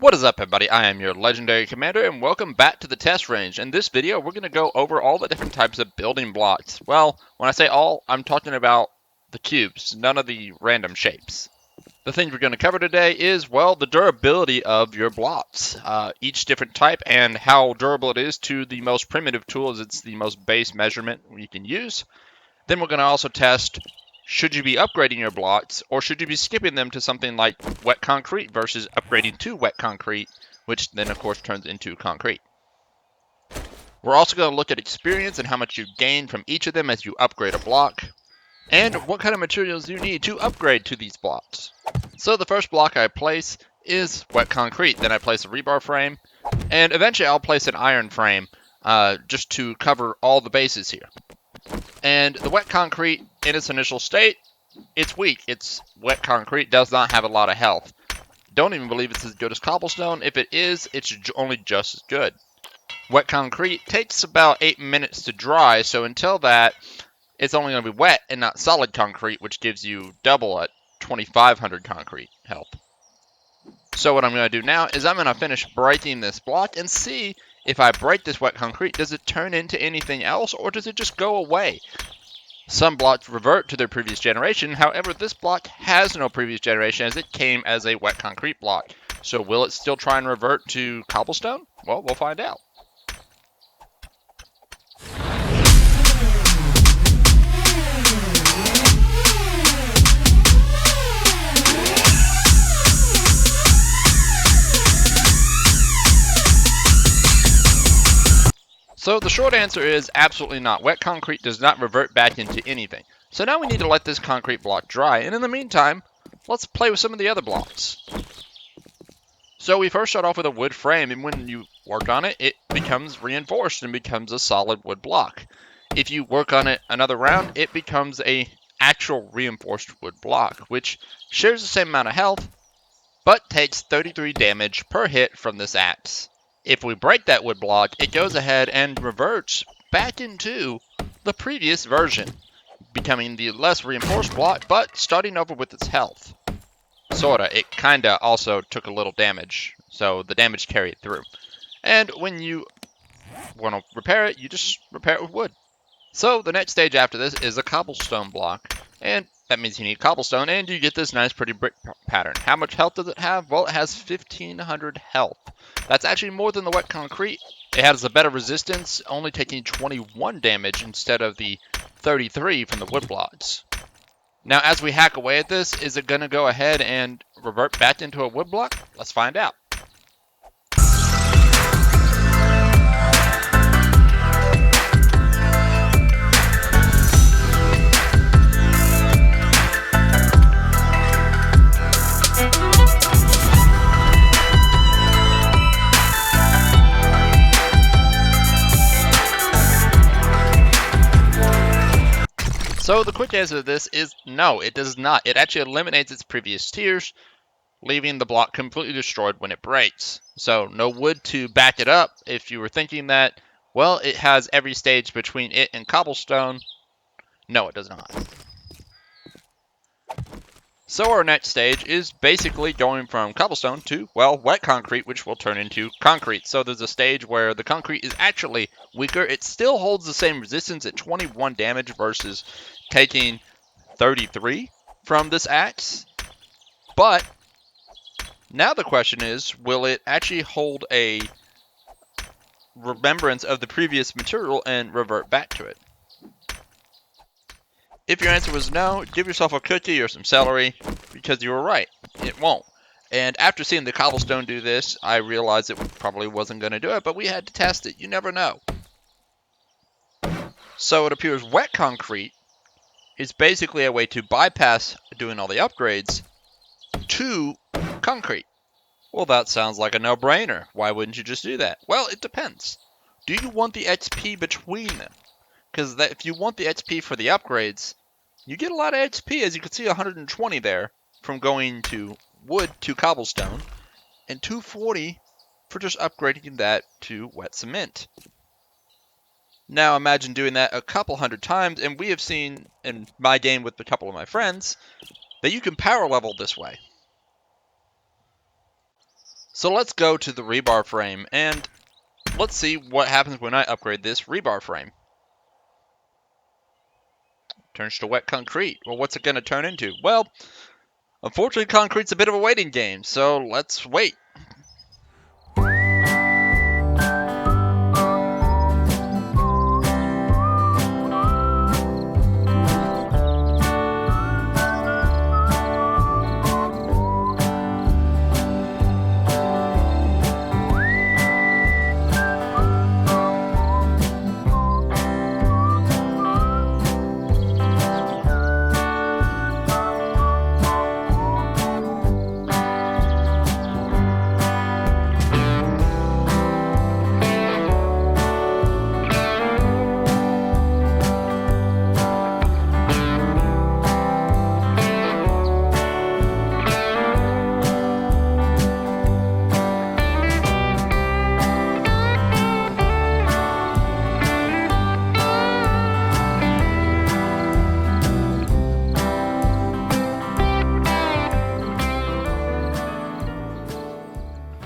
What is up, everybody? I am your legendary commander, and welcome back to the test range. In this video, we're going to go over all the different types of building blocks. Well, when I say all, I'm talking about the cubes, none of the random shapes. The things we're going to cover today is, well, the durability of your blocks. Each different type and how durable it is to the most primitive tool, as it's the most base measurement you can use. Then we're going to also test, should you be upgrading your blocks, or should you be skipping them to something like wet concrete versus upgrading to wet concrete, which then of course turns into concrete. We're also going to look at experience and how much you gain from each of them as you upgrade a block, and what kind of materials you need to upgrade to these blocks. So the first block I place is wet concrete, then I place a rebar frame, and eventually I'll place an iron frame just to cover all the bases here. And the wet concrete, in its initial state, it's weak. It's wet concrete, does not have a lot of health. Don't even believe it's as good as cobblestone. If it is, it's only just as good. Wet concrete takes about 8 minutes to dry, so until that, it's only going to be wet and not solid concrete, which gives you double at 2500 concrete health. So what I'm going to do now is I'm going to finish breaking this block and see if I break this wet concrete, does it turn into anything else, or does it just go away? Some blocks revert to their previous generation, however this block has no previous generation as it came as a wet concrete block. So will it still try and revert to cobblestone? Well, we'll find out. So the short answer is absolutely not. Wet concrete does not revert back into anything. So now we need to let this concrete block dry, and in the meantime, let's play with some of the other blocks. So we first start off with a wood frame, and when you work on it, it becomes reinforced and becomes a solid wood block. If you work on it another round, it becomes a actual reinforced wood block, which shares the same amount of health, but takes 33 damage per hit from this axe. If we break that wood block, it goes ahead and reverts back into the previous version, becoming the less reinforced block, but starting over with its health. Sorta, it kinda also took a little damage, so the damage carried through. And when you want to repair it, you just repair it with wood. So the next stage after this is a cobblestone block, and that means you need cobblestone, and you get this nice pretty brick pattern. How much health does it have? Well, it has 1500 health. That's actually more than the wet concrete. It has a better resistance, only taking 21 damage instead of the 33 from the wood blocks. Now, as we hack away at this, is it going to go ahead and revert back into a wood block? Let's find out. So the quick answer to this is no, it does not. It actually eliminates its previous tiers, leaving the block completely destroyed when it breaks. So no wood to back it up if you were thinking that, well, it has every stage between it and cobblestone. No, it does not. So our next stage is basically going from cobblestone to, well, wet concrete, which will turn into concrete. So there's a stage where the concrete is actually weaker. It still holds the same resistance at 21 damage versus taking 33 from this axe. But now the question is, will it actually hold a remembrance of the previous material and revert back to it? If your answer was no, give yourself a cookie or some celery, because you were right. It won't. And after seeing the cobblestone do this, I realized it probably wasn't going to do it, but we had to test it. You never know. So it appears wet concrete is basically a way to bypass doing all the upgrades to concrete. Well, that sounds like a no-brainer. Why wouldn't you just do that? Well, it depends. Do you want the XP between them? Because if you want the XP for the upgrades, you get a lot of XP, as you can see 120 there, from going to wood to cobblestone, and 240 for just upgrading that to wet cement. Now imagine doing that a couple hundred times, and we have seen in my game with a couple of my friends that you can power level this way. So let's go to the rebar frame and let's see what happens when I upgrade this rebar frame. Turns to wet concrete. Well, what's it going to turn into? Well, unfortunately, concrete's a bit of a waiting game, so let's wait.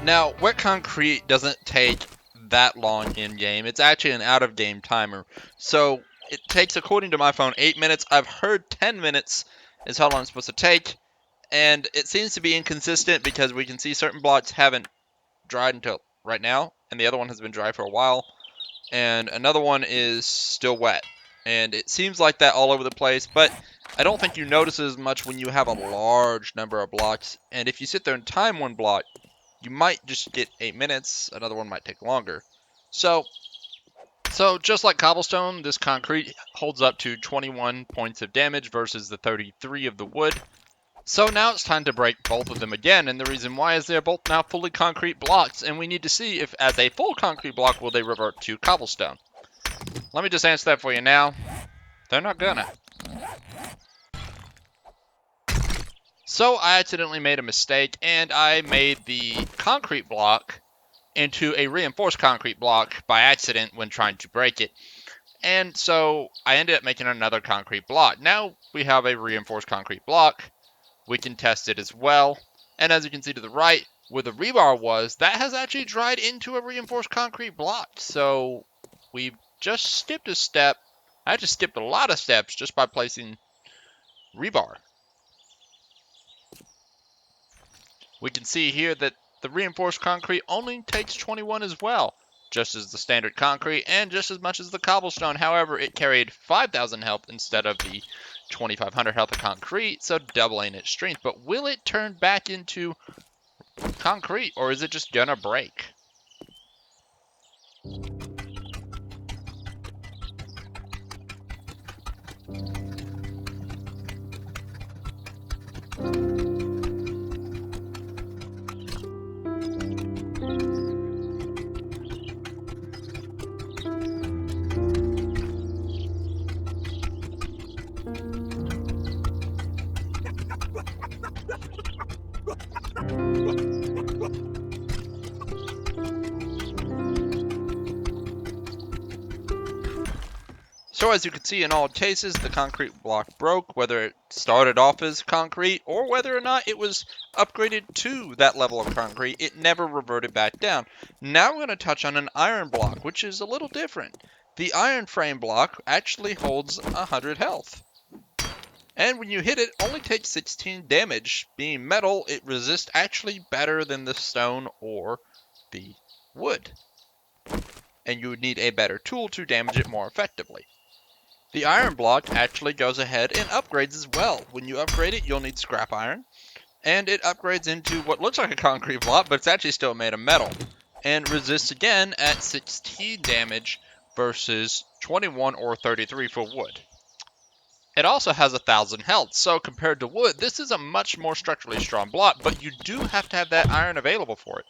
Now, wet concrete doesn't take that long in-game. It's actually an out-of-game timer. So, it takes, according to my phone, 8 minutes. I've heard 10 minutes is how long it's supposed to take. And it seems to be inconsistent because we can see certain blocks haven't dried until right now. And the other one has been dry for a while. And another one is still wet. And it seems like that all over the place. But I don't think you notice as much when you have a large number of blocks. And if you sit there and time one block, you might just get 8 minutes. Another one might take longer. So just like cobblestone, this concrete holds up to 21 points of damage versus the 33 of the wood. So now it's time to break both of them again, and the reason why is they're both now fully concrete blocks, and we need to see if as a full concrete block will they revert to cobblestone. Let me just answer that for you now. They're not gonna. So I accidentally made a mistake, and I made the concrete block into a reinforced concrete block by accident when trying to break it. And so I ended up making another concrete block. Now we have a reinforced concrete block. We can test it as well. And as you can see to the right, where the rebar was, that has actually dried into a reinforced concrete block. So we've just skipped a step. I just skipped a lot of steps just by placing rebar. We can see here that the reinforced concrete only takes 21 as well, just as the standard concrete and just as much as the cobblestone. However, it carried 5,000 health instead of the 2,500 health of concrete, so doubling its strength. But will it turn back into concrete, or is it just gonna break? So as you can see, in all cases, the concrete block broke, whether it started off as concrete or whether or not it was upgraded to that level of concrete, it never reverted back down. Now we're going to touch on an iron block, which is a little different. The iron frame block actually holds 100 health. And when you hit it, only takes 16 damage. Being metal, it resists actually better than the stone or the wood. And you would need a better tool to damage it more effectively. The iron block actually goes ahead and upgrades as well. When you upgrade it, you'll need scrap iron. And it upgrades into what looks like a concrete block, but it's actually still made of metal. And resists again at 16 damage versus 21 or 33 for wood. It also has 1,000 health, so compared to wood, this is a much more structurally strong block, but you do have to have that iron available for it.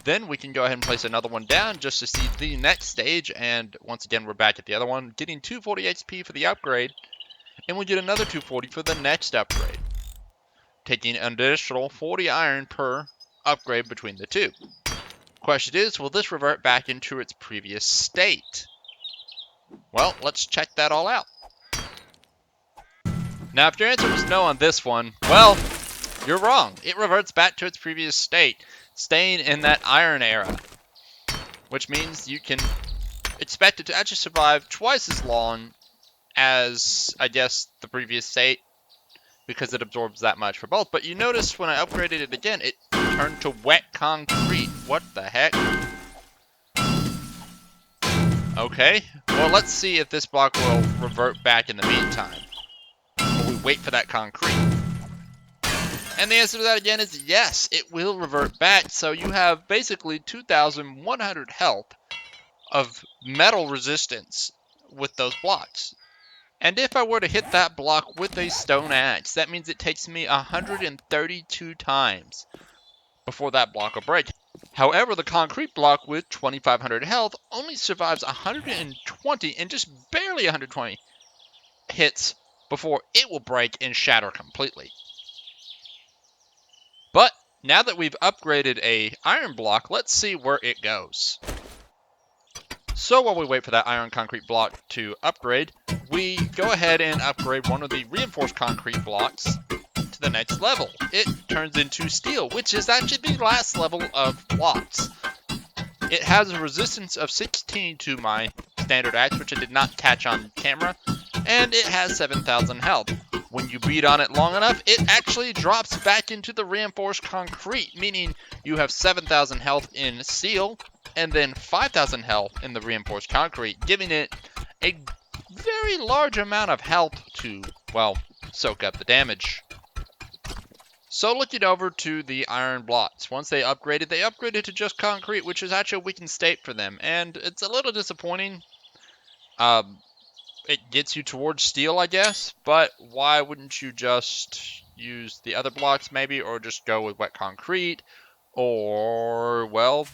Then we can go ahead and place another one down just to see the next stage, and once again we're back at the other one, getting 240 HP for the upgrade, and we get another 240 for the next upgrade, taking an additional 40 iron per upgrade between the two. Question is, will this revert back into its previous state? Well, let's check that all out. Now, if your answer was no on this one, well, you're wrong. It reverts back to its previous state. staying in that iron era, which means you can expect it to actually survive twice as long as, I guess, the previous state, because it absorbs that much for both. But you notice when I upgraded it again, it turned to wet concrete. What the heck? Okay, well, let's see if this block will revert back in the meantime, while we wait for that concrete. And the answer to that again is yes, it will revert back. So you have basically 2,100 health of metal resistance with those blocks. And if I were to hit that block with a stone axe, that means it takes me 132 times before that block will break. However, the concrete block with 2,500 health only survives 120 and just barely 120 hits before it will break and shatter completely. But now that we've upgraded a iron block, let's see where it goes. So while we wait for that iron concrete block to upgrade, we go ahead and upgrade one of the reinforced concrete blocks to the next level. It turns into steel, which is actually the last level of blocks. It has a resistance of 16 to my standard axe, which I did not catch on camera, and it has 7,000 health. When you beat on it long enough, it actually drops back into the reinforced concrete, meaning you have 7,000 health in steel, and then 5,000 health in the reinforced concrete, giving it a very large amount of health to, well, soak up the damage. So looking over to the iron blocks, once they upgraded to just concrete, which is actually a weakened state for them, and it's a little disappointing. It gets you towards steel, I guess, but why wouldn't you just use the other blocks maybe, or just go with wet concrete, or, well,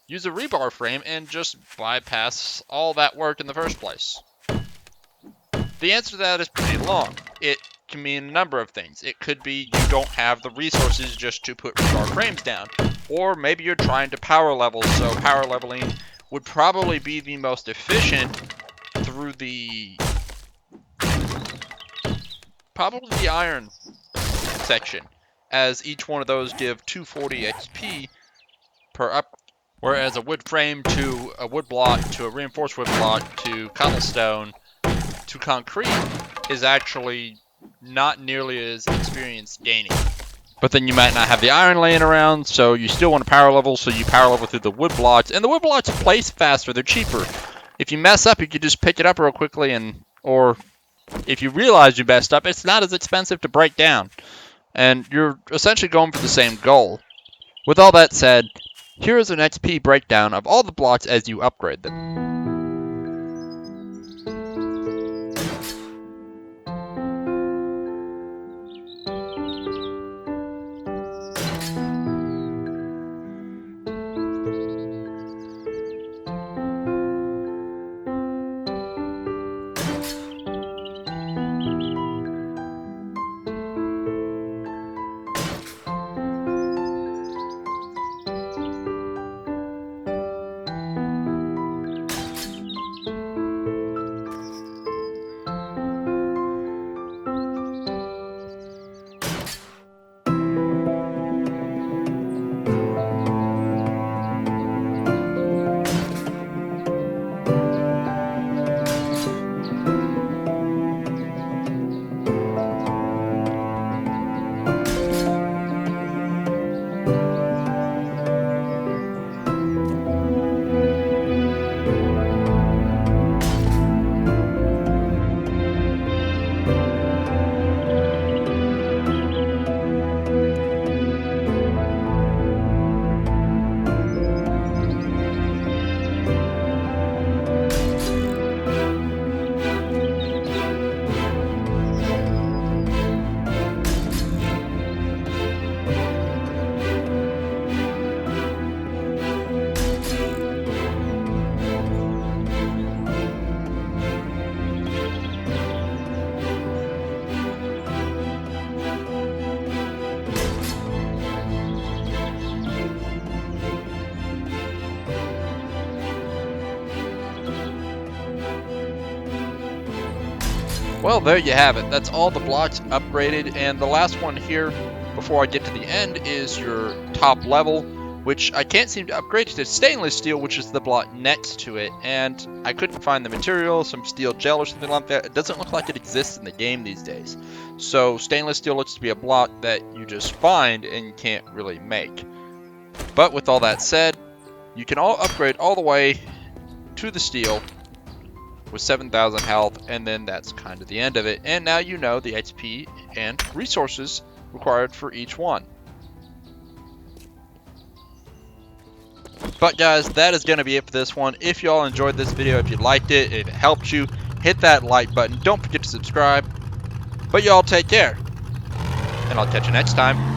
use a rebar frame and just bypass all that work in the first place? The answer to that is pretty long. It can mean a number of things. It could be you don't have the resources just to put rebar frames down, or maybe you're trying to power level, so power leveling would probably be the most efficient through the iron section, as each one of those give 240 XP per up, whereas a wood frame to a wood block to a reinforced wood block to cobblestone to concrete is actually not nearly as experience gaining. But then you might not have the iron laying around, so you still want to power level, so you power level through the wood blocks, and the wood blocks place faster, they're cheaper. If you mess up, you can just pick it up real quickly, or if you realize you messed up, it's not as expensive to break down. And you're essentially going for the same goal. With all that said, here is an XP breakdown of all the blocks as you upgrade them. Well, there you have it. That's all the blocks upgraded, and the last one here before I get to the end is your top level, which I can't seem to upgrade to stainless steel, which is the block next to it, and I couldn't find the material, some steel gel or something like that. It doesn't look like it exists in the game these days. So stainless steel looks to be a block that you just find and can't really make. But with all that said, you can all upgrade all the way to the steel with 7,000 health, and then that's kind of the end of it. And now you know the XP and resources required for each one. But guys, that is going to be it for this one. If you all enjoyed this video, if you liked it, if it helped you, hit that like button. Don't forget to subscribe. But y'all take care, and I'll catch you next time.